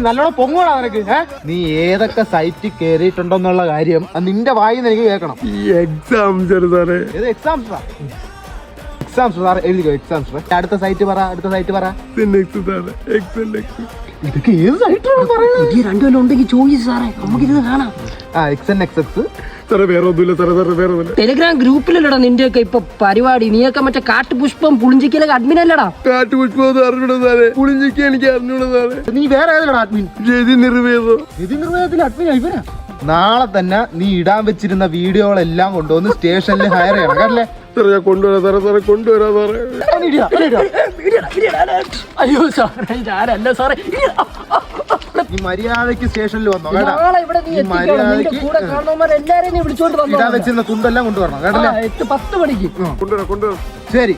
നല്ലോണം പൊങ്ങോടാ നിനക്ക്. നീ ഏതൊക്കെ സൈറ്റിൽ കേറിയിട്ടുണ്ടെന്നുള്ള കാര്യം നിന്റെ വായിന്ന് എനിക്ക് കേൾക്കണം. ഈ എക്സാംസ് സാറേ, എക്സാംസ് സാർ എഴുതിക്കോ. എക്സാംസ് അടുത്ത സൈറ്റ് പറ. ഇതൊക്കെ ഏത് സൈറ്റാണ് പറയുന്നത്? രണ്ടുപേരും ഉണ്ടെങ്കിൽ ചോദിച്ചു സാറേ, നമുക്കിത് കാണാം. സാറേ വേറെ ഒന്നുമില്ല സാറേ, വേറെ ഒന്നുമില്ല. ടെലിഗ്രാം ഗ്രൂപ്പിലല്ലടാ നിന്റെയൊക്കെ ഇപ്പൊ പരിപാടി. നീയൊക്കെ മറ്റേ കാട്ടുപുഷ്പം പുളിഞ്ചിക്കലൊക്കെ അഡ്മിൻ അല്ലടാ. കാട്ടുപുഷ്പം അറിഞ്ഞൂടാ സാറേ, പുളിഞ്ചിക്ക് എനിക്ക് അറിഞ്ഞൂടാ സാറേ. നീ വേറെ ഏതാണ് അഡ്മിൻ? രതി നിർവേദം. നിർവേദത്തിൽ അഡ്മിൻ ഇവനാ. നാളെ തന്നെ നീ ഇടാൻ വെച്ചിരുന്ന വീഡിയോകളെല്ലാം കൊണ്ടുവന്ന് സ്റ്റേഷനിൽ ഹയർ ചെയ്യണം കേട്ടല്ലേ? സാറേ ഞാൻ കൊണ്ടുവരാം സാറേ, കൊണ്ടുവരാം സാറേ. അയ്യോ സാറേ, ഞാനല്ല സാറേ. ഈ മര്യാദക്ക് സ്റ്റേഷനിൽ വന്നോ കേട്ടോ. എല്ലാരെയും വിളിച്ചോണ്ട് ഇടാൻ വെച്ചിരുന്ന തുണ്ടെല്ലാം കൊണ്ടുവരണം കേട്ടല്ലേ? 10 മണിക്ക് കൊണ്ടുവരാം. ശരി.